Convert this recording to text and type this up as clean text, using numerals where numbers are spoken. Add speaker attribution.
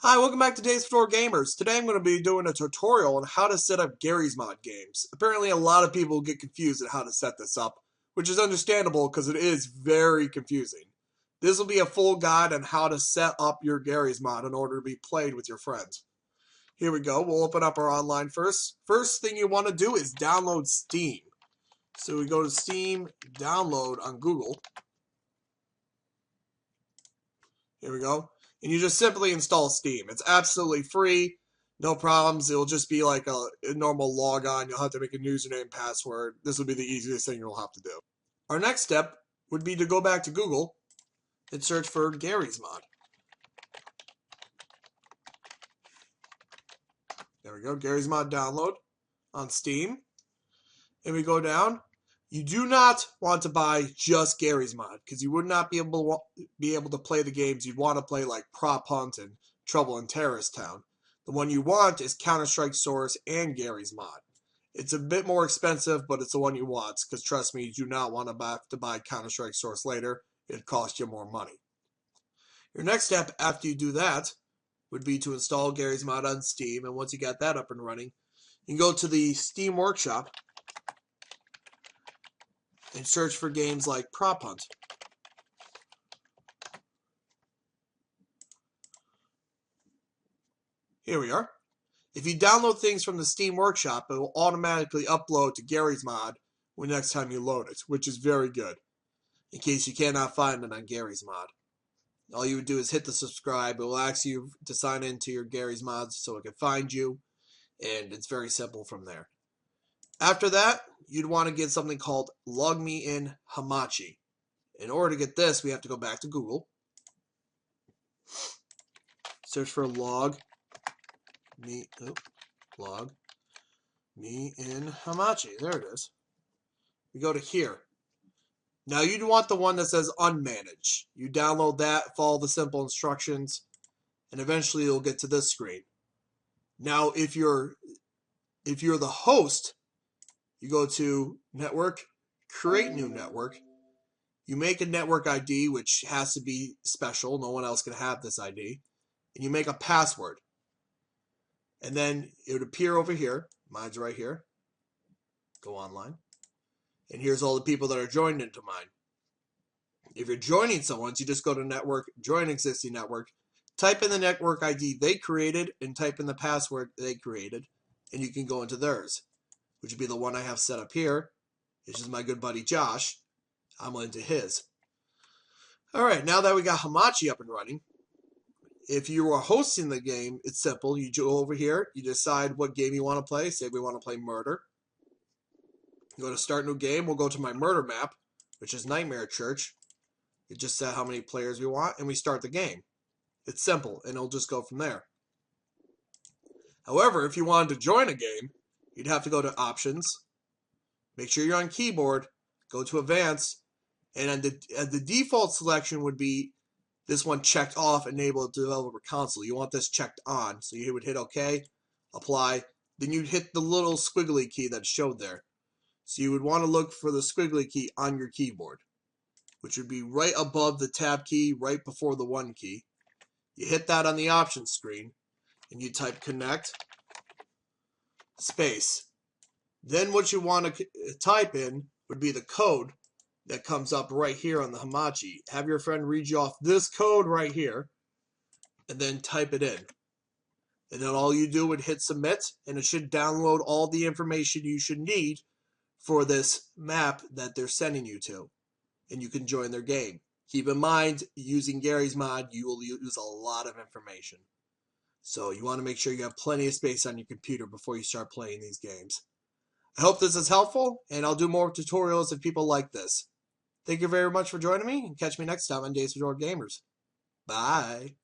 Speaker 1: Hi, welcome back to Days for Gamers. Today I'm going to be doing a tutorial on how to set up Garry's Mod games. Apparently a lot of people get confused at how to set this up, which is understandable because it is very confusing. This will be a full guide on how to set up your Garry's Mod in order to be played with your friends. Here we go. We'll open up our online first. First thing you want to do is download Steam. So we go to Steam, download on Google. Here we go. And you just simply install Steam. It's absolutely free, no problems. It'll just be like a normal logon. You'll have to make a username and password. This will be the easiest thing you'll have to do. Our next step would be to go back to Google and search for Garry's Mod. There we go, Garry's Mod download on Steam. And we go down. You do not want to buy just Garry's Mod because you would not be able to play the games you'd want to play like Prop Hunt and Trouble in Terrorist Town. The one you want is Counter-Strike Source and Garry's Mod. It's a bit more expensive, but it's the one you want because trust me, you do not want to buy Counter-Strike Source later. It'd cost you more money. Your next step after you do that would be to install Garry's Mod on Steam, and once you got that up and running, you can go to the Steam Workshop and search for games like Prop Hunt. Here we are. If you download things from the Steam Workshop, it will automatically upload to Garry's Mod when next time you load it, which is very good, in case you cannot find it on Garry's Mod. All you would do is hit the subscribe. It will ask you to sign into your Garry's Mods so it can find you, and it's very simple from there. After that, you'd want to get something called Log Me In Hamachi. In order to get this, we have to go back to Google. Search for Log Me In Hamachi. There it is. We go to here. Now you'd want the one that says Unmanaged. You download that, follow the simple instructions, and eventually you'll get to this screen. Now if you're the host, you go to Network, Create New Network. You make a network ID, which has to be special. No one else can have this ID. And you make a password. And then it would appear over here. Mine's right here. Go online. And here's all the people that are joined into mine. If you're joining someone's, you just go to Network, Join Existing Network, type in the network ID they created, and type in the password they created, and you can go into theirs, which would be the one I have set up here. This is my good buddy Josh. I'm into his. Alright, now that we got Hamachi up and running, if you are hosting the game, it's simple. You go over here, you decide what game you want to play. Say we want to play Murder. Go to Start New Game. We'll go to my Murder map, which is Nightmare Church. You just set how many players we want, and we start the game. It's simple, and it'll just go from there. However, if you wanted to join a game, you'd have to go to Options, make sure you're on keyboard, go to Advanced, and the default selection would be this one checked off, Enable Developer Console. You want this checked on, so you would hit OK, Apply, then you'd hit the little squiggly key that showed there. So you would want to look for the squiggly key on your keyboard, which would be right above the Tab key, right before the 1 key. You hit that on the Options screen, and you type Connect, space. Then what you want to type in would be the code that comes up right here on the Hamachi. Have your friend read you off this code right here, and then type it in. And then all you do would hit Submit, and it should download all the information you should need for this map that they're sending you to, and you can join their game. Keep in mind, using Garry's Mod, you will use a lot of information. So you want to make sure you have plenty of space on your computer before you start playing these games. I hope this is helpful, and I'll do more tutorials if people like this. Thank you very much for joining me, and catch me next time on Days for Gamers. Bye.